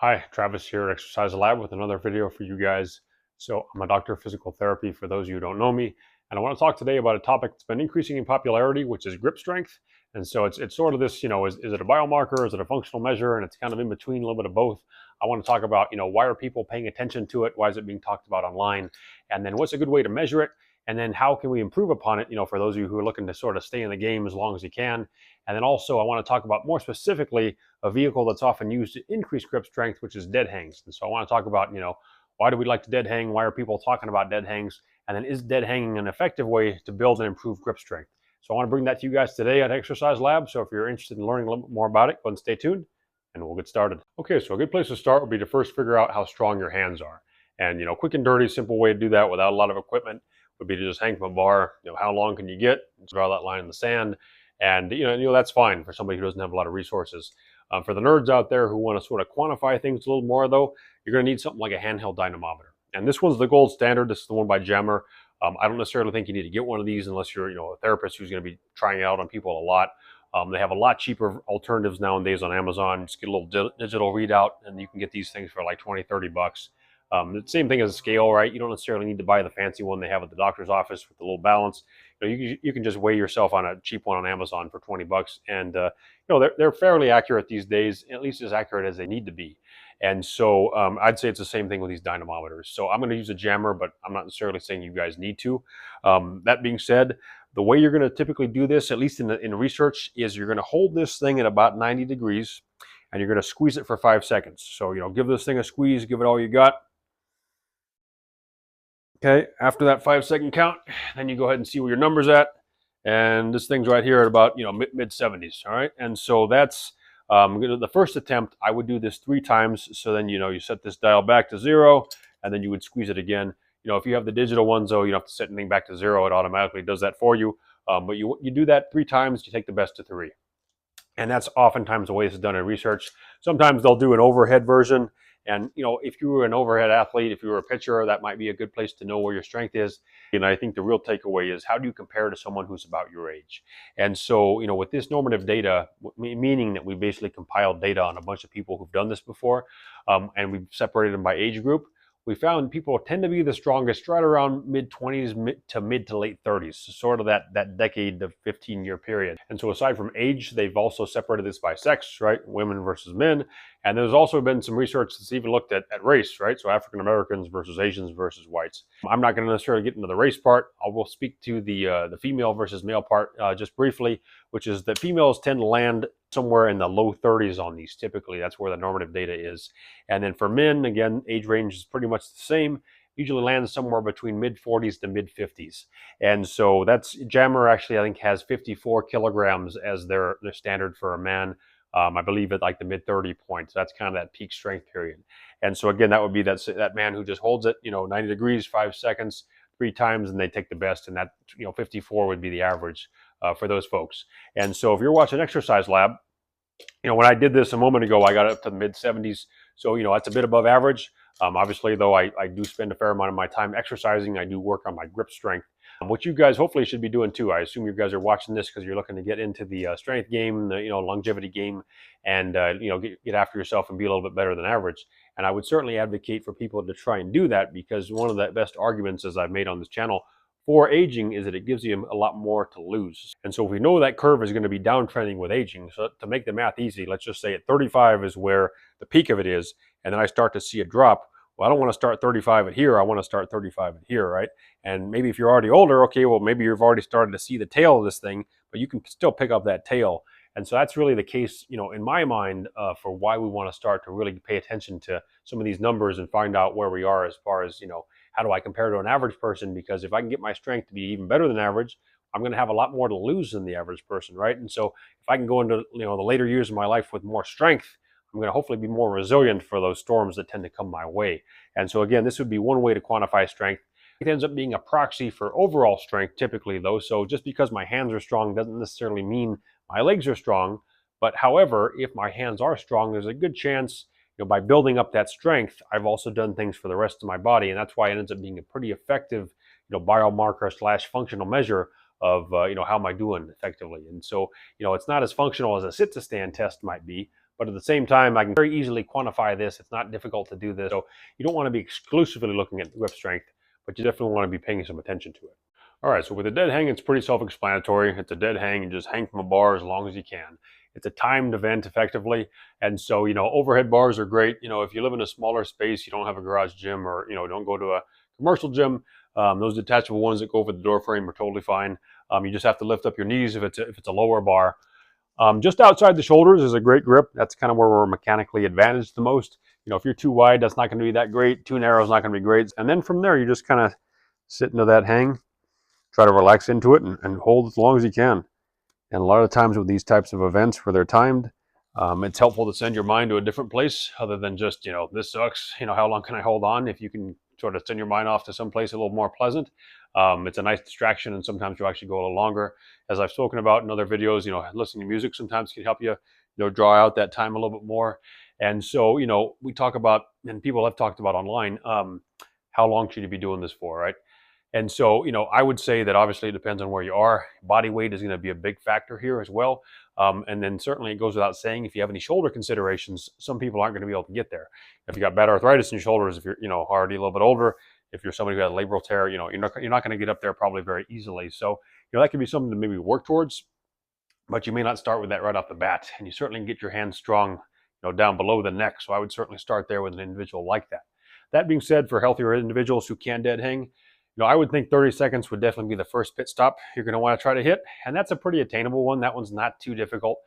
Hi, Travis here at Exercise Lab with another video for you guys. So I'm a doctor of physical therapy for those of you who don't know me. And I want to talk today about a topic that's been increasing in popularity, which is grip strength. And so it's sort of this, is it a biomarker? Is it a functional measure? And it's kind of in between, a little bit of both. I want to talk about, why are people paying attention to it? Why is it being talked about online? And then what's a good way to measure it? And then how can we improve upon it, for those of you who are looking to sort of stay in the game as long as you can. And then also I want to talk about more specifically a vehicle that's often used to increase grip strength, which is dead hangs. And so I want to talk about, why do we like to dead hang? Why are people talking about dead hangs? And then is dead hanging an effective way to build and improve grip strength? So I want to bring that to you guys today at Exercise Lab. So if you're interested in learning a little bit more about it, go ahead and stay tuned and we'll get started. Okay, so a good place to start would be to first figure out how strong your hands are. And, quick and dirty, simple way to do that without a lot of equipment would be to just hang from a bar. How long can you get? Draw that line in the sand. And, that's fine for somebody who doesn't have a lot of resources. For the nerds out there who want to sort of quantify things a little more, though, you're going to need something like a handheld dynamometer. And this one's the gold standard. This is the one by Jammer. I don't necessarily think you need to get one of these unless you're, a therapist who's going to be trying it out on people a lot. They have a lot cheaper alternatives nowadays on Amazon. Just get a little digital readout, and you can get these things for like 20, 30 bucks. The same thing as a scale, right? You don't necessarily need to buy the fancy one they have at the doctor's office with the little balance. You can just weigh yourself on a cheap one on Amazon for 20 bucks. And, they're fairly accurate these days, at least as accurate as they need to be. And so I'd say it's the same thing with these dynamometers. So I'm going to use a Jammer, but I'm not necessarily saying you guys need to. That being said, the way you're going to typically do this, at least in research, is you're going to hold this thing at about 90 degrees and you're going to squeeze it for 5 seconds. So, give this thing a squeeze, give it all you got. Okay, after that 5-second count, then you go ahead and see where your number's at. And this thing's right here at about, mid 70s, all right? And so that's the first attempt. I would do this 3 times. So then, you set this dial back to 0, and then you would squeeze it again. If you have the digital ones, though, you don't have to set anything back to 0. It automatically does that for you. But you do that 3 times, you take the best of 3. And that's oftentimes the way this is done in research. Sometimes they'll do an overhead version. And, if you were an overhead athlete, if you were a pitcher, that might be a good place to know where your strength is. And I think the real takeaway is how do you compare to someone who's about your age? And so, with this normative data, meaning that we basically compiled data on a bunch of people who've done this before, and we've separated them by age group, we found people tend to be the strongest right around mid-20s to mid to late 30s, so sort of that decade to 15-year period. And so aside from age, they've also separated this by sex, right? Women versus men. And there's also been some research that's even looked at race, right? So African Americans versus Asians versus whites. I'm not going to necessarily get into the race part. I will speak to the female versus male part just briefly, which is that females tend to land somewhere in the low 30s on these. Typically, that's where the normative data is. And then for men, again, age range is pretty much the same. Usually lands somewhere between mid 40s to mid 50s. And so that's Jammer actually, I think, has 54 kilograms as their standard for a man. I believe at like the mid 30 points. That's kind of that peak strength period. And so again, that would be that man who just holds it, 90 degrees, 5 seconds, 3 times, and they take the best. And that, 54 would be the average for those folks. And so if you're watching Exercise Lab, when I did this a moment ago, I got up to the mid 70s. So, that's a bit above average. Obviously, though, I do spend a fair amount of my time exercising. I do work on my grip strength, which you guys hopefully should be doing too. I assume you guys are watching this because you're looking to get into the strength game, the longevity game, and get after yourself and be a little bit better than average. And I would certainly advocate for people to try and do that, because one of the best arguments, as I've made on this channel, for aging is that it gives you a lot more to lose. And so if we know that curve is going to be downtrending with aging, so to make the math easy, let's just say at 35 is where the peak of it is, and then I start to see a drop. Well, I don't want to start 35 at here. I want to start 35 at here, right? And maybe if you're already older, okay, well, maybe you've already started to see the tail of this thing, but you can still pick up that tail. And so that's really the case, in my mind, for why we want to start to really pay attention to some of these numbers and find out where we are as far as, how do I compare to an average person? Because if I can get my strength to be even better than average, I'm going to have a lot more to lose than the average person, right? And so if I can go into, the later years of my life with more strength, I'm going to hopefully be more resilient for those storms that tend to come my way. And so again, this would be one way to quantify strength. It ends up being a proxy for overall strength typically, though. So just because my hands are strong doesn't necessarily mean my legs are strong. But however, if my hands are strong, there's a good chance, by building up that strength, I've also done things for the rest of my body. And that's why it ends up being a pretty effective, biomarker / functional measure of, how am I doing effectively. And so, it's not as functional as a sit to stand test might be, But at the same time, I can very easily quantify this. It's not difficult to do this. So you don't want to be exclusively looking at grip strength, but you definitely want to be paying some attention to it. All right, so with a dead hang, it's pretty self-explanatory. It's a dead hang. You just hang from a bar as long as you can. It's a timed event effectively. And so, overhead bars are great. If you live in a smaller space, you don't have a garage gym, or, don't go to a commercial gym, those detachable ones that go over the door frame are totally fine. You just have to lift up your knees if it's a lower bar. Just outside the shoulders is a great grip. That's kind of where we're mechanically advantaged the most. If you're too wide, that's not going to be that great. Too narrow is not going to be great. And then from there, you just kind of sit into that hang, try to relax into it, and hold as long as you can. And a lot of times with these types of events where they're timed, it's helpful to send your mind to a different place other than just, this sucks. How long can I hold on? If you can sort of send your mind off to someplace a little more pleasant, it's a nice distraction, and sometimes you actually go a little longer. As I've spoken about in other videos, listening to music sometimes can help you, draw out that time a little bit more. And so, we talk about, and people have talked about online, how long should you be doing this for, right? And so, I would say that obviously it depends on where you are. Body weight is going to be a big factor here as well. And then certainly it goes without saying, if you have any shoulder considerations, some people aren't going to be able to get there. If you got bad arthritis in your shoulders, if you're, already a little bit older, if you're somebody who has a labral tear, you're not going to get up there probably very easily. So, that could be something to maybe work towards, but you may not start with that right off the bat. And you certainly can get your hands strong, down below the neck. So I would certainly start there with an individual like that. That being said, for healthier individuals who can dead hang, I would think 30 seconds would definitely be the first pit stop you're going to want to try to hit. And that's a pretty attainable one. That one's not too difficult.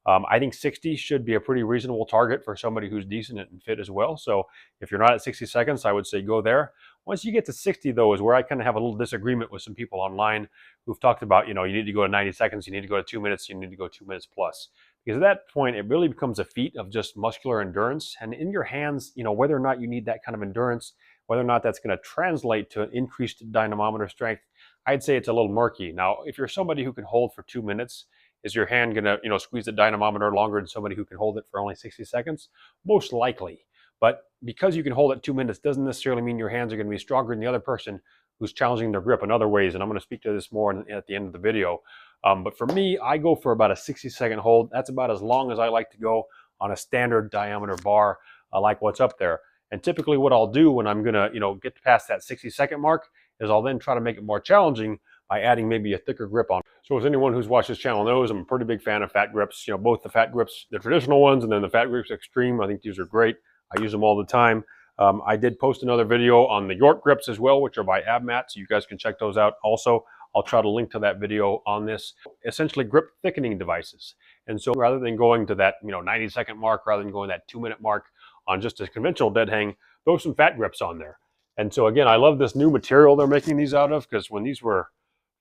I think 60 should be a pretty reasonable target for somebody who's decent and fit as well. So if you're not at 60 seconds, I would say go there. Once you get to 60, though, is where I kind of have a little disagreement with some people online who've talked about, you need to go to 90 seconds, you need to go to 2 minutes, you need to go 2 minutes plus. Because at that point, it really becomes a feat of just muscular endurance. And in your hands, whether or not you need that kind of endurance, whether or not that's going to translate to an increased dynamometer strength, I'd say it's a little murky. Now, if you're somebody who can hold for 2 minutes, is your hand going to, squeeze the dynamometer longer than somebody who can hold it for only 60 seconds? Most likely. But because you can hold it 2 minutes doesn't necessarily mean your hands are going to be stronger than the other person who's challenging their grip in other ways. And I'm going to speak to this more at the end of the video. But for me, I go for about a 60-second hold. That's about as long as I like to go on a standard diameter bar, like what's up there. And typically what I'll do when I'm going to, get past that 60-second mark is I'll then try to make it more challenging by adding maybe a thicker grip on. So as anyone who's watched this channel knows, I'm a pretty big fan of fat grips. Both the fat grips, the traditional ones, and then the fat grips extreme. I think these are great. I use them all the time. I did post another video on the York grips as well, which are by AbMat, so you guys can check those out. Also, I'll try to link to that video on this. Essentially grip thickening devices. And so rather than going to that 90-second mark, rather than going that 2-minute mark on just a conventional dead hang, throw some fat grips on there. And so again, I love this new material they're making these out of, because when these were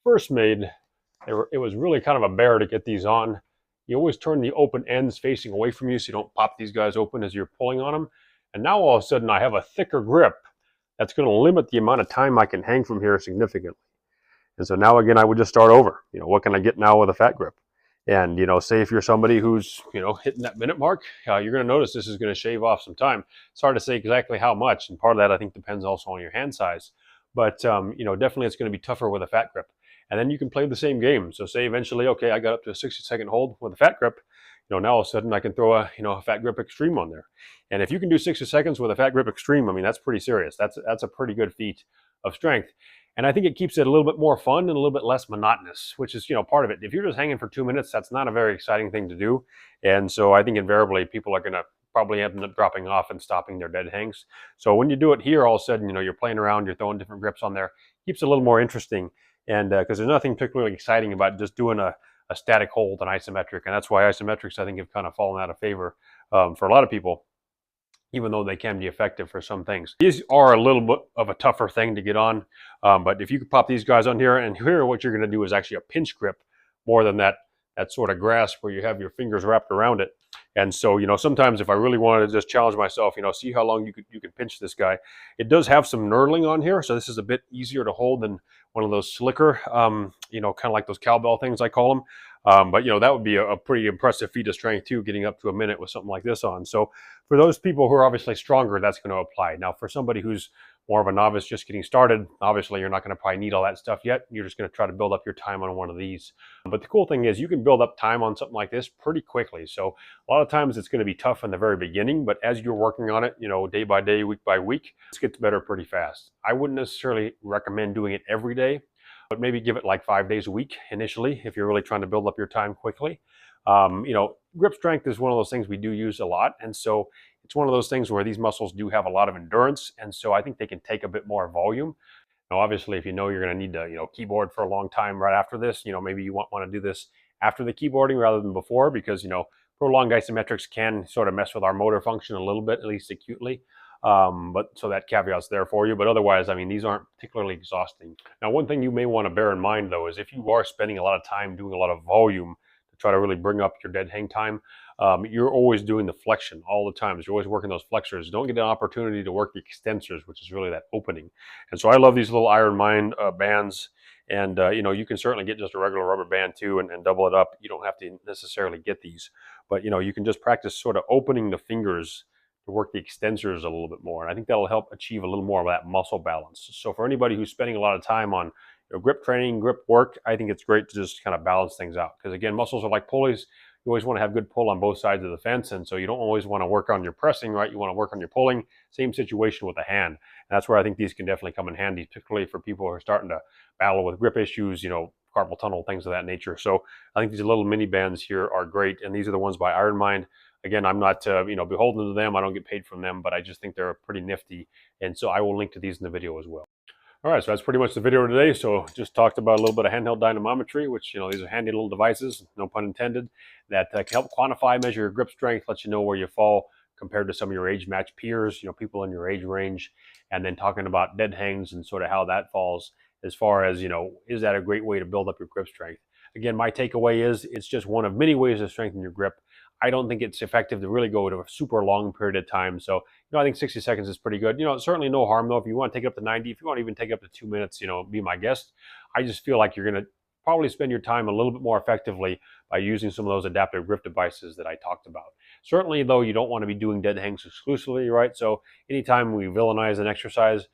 first made, it was really kind of a bear to get these on. You always turn the open ends facing away from you so you don't pop these guys open as you're pulling on them. And now all of a sudden I have a thicker grip that's going to limit the amount of time I can hang from here significantly. And so now again, I would just start over. What can I get now with a fat grip? And, say if you're somebody who's, hitting that minute mark, you're going to notice this is going to shave off some time. It's hard to say exactly how much. And part of that, I think, depends also on your hand size. But, definitely it's going to be tougher with a fat grip. And then you can play the same game. So say eventually, okay, I got up to a 60-second hold with a fat grip. Now all of a sudden I can throw a fat grip extreme on there. And if you can do 60 seconds with a fat grip extreme, I mean, that's pretty serious. That's a pretty good feat of strength. And I think it keeps it a little bit more fun and a little bit less monotonous, which is, part of it. If you're just hanging for 2 minutes, that's not a very exciting thing to do. And so I think invariably people are going to probably end up dropping off and stopping their dead hangs. So when you do it here, all of a sudden, you're playing around, you're throwing different grips on there, keeps it a little more interesting. And because there's nothing particularly exciting about just doing a static hold and isometric. And that's why isometrics, I think, have kind of fallen out of favor for a lot of people, even though they can be effective for some things. These are a little bit of a tougher thing to get on. But if you could pop these guys on here, and here what you're going to do is actually a pinch grip more than that sort of grasp where you have your fingers wrapped around it. And so, sometimes if I really wanted to just challenge myself, see how long you could pinch this guy. It does have some knurling on here, so this is a bit easier to hold than one of those slicker, kind of like those cowbell things I call them. But that would be a pretty impressive feat of strength too, getting up to a minute with something like this on. So for those people who are obviously stronger, that's going to apply. Now for somebody who's more of a novice just getting started, obviously you're not going to probably need all that stuff yet. You're just going to try to build up your time on one of these. But the cool thing is you can build up time on something like this pretty quickly. So a lot of times it's going to be tough in the very beginning, but as you're working on it, day by day, week by week, it gets better pretty fast. I wouldn't necessarily recommend doing it every day, but maybe give it like 5 days a week initially if you're really trying to build up your time quickly. Grip strength is one of those things we do use a lot, and so it's one of those things where these muscles do have a lot of endurance, and so I think they can take a bit more volume. Now, obviously, if you know you're going to need to, keyboard for a long time right after this, maybe you want to do this after the keyboarding rather than before, because prolonged isometrics can sort of mess with our motor function a little bit, at least acutely. But so that caveat's there for you. But otherwise, I mean, these aren't particularly exhausting. Now, one thing you may want to bear in mind, though, is if you are spending a lot of time doing a lot of volume to try to really bring up your dead hang time, you're always doing the flexion all the time. You're always working those flexors. Don't get an opportunity to work the extensors, which is really that opening. And so I love these little Iron Mind bands. And, you can certainly get just a regular rubber band too and double it up. You don't have to necessarily get these. But, you can just practice sort of opening the fingers to work the extensors a little bit more. And I think that'll help achieve a little more of that muscle balance. So for anybody who's spending a lot of time on grip training, grip work, I think it's great to just kind of balance things out. Because again, muscles are like pulleys. You always want to have good pull on both sides of the fence. And so you don't always want to work on your pressing, right? You want to work on your pulling. Same situation with the hand. And that's where I think these can definitely come in handy, particularly for people who are starting to battle with grip issues, carpal tunnel, things of that nature. So I think these little mini bands here are great. And these are the ones by Iron Mind. Again, I'm not, beholden to them. I don't get paid from them, but I just think they're pretty nifty. And so I will link to these in the video as well. All right, so that's pretty much the video today. So just talked about a little bit of handheld dynamometry, which, these are handy little devices, no pun intended, that can help quantify, measure your grip strength, let you know where you fall compared to some of your age-matched peers, people in your age range, and then talking about dead hangs and sort of how that falls as far as, is that a great way to build up your grip strength? Again, my takeaway is it's just one of many ways to strengthen your grip. I don't think it's effective to really go to a super long period of time. So, I think 60 seconds is pretty good. Certainly no harm though. If you want to take it up to 90, if you want to even take it up to 2 minutes, be my guest. I just feel like you're going to probably spend your time a little bit more effectively by using some of those adaptive grip devices that I talked about. Certainly though, you don't want to be doing dead hangs exclusively, right? So anytime we villainize an exercise,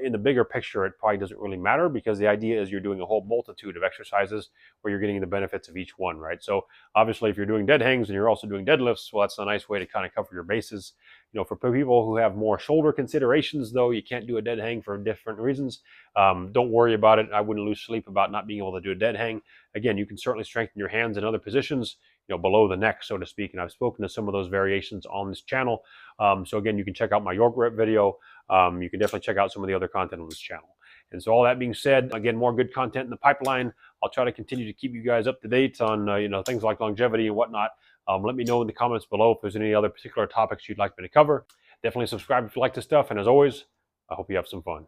in the bigger picture, it probably doesn't really matter because the idea is you're doing a whole multitude of exercises where you're getting the benefits of each one, right? So obviously if you're doing dead hangs and you're also doing deadlifts, well, that's a nice way to kind of cover your bases. For people who have more shoulder considerations, though, you can't do a dead hang for different reasons. Don't worry about it. I wouldn't lose sleep about not being able to do a dead hang. Again, you can certainly strengthen your hands in other positions, below the neck, so to speak. And I've spoken to some of those variations on this channel. So again, you can check out my York rep video. You can definitely check out some of the other content on this channel. And so all that being said, again, more good content in the pipeline. I'll try to continue to keep you guys up to date on, things like longevity and whatnot. Let me know in the comments below if there's any other particular topics you'd like me to cover. Definitely subscribe if you like this stuff. And as always, I hope you have some fun.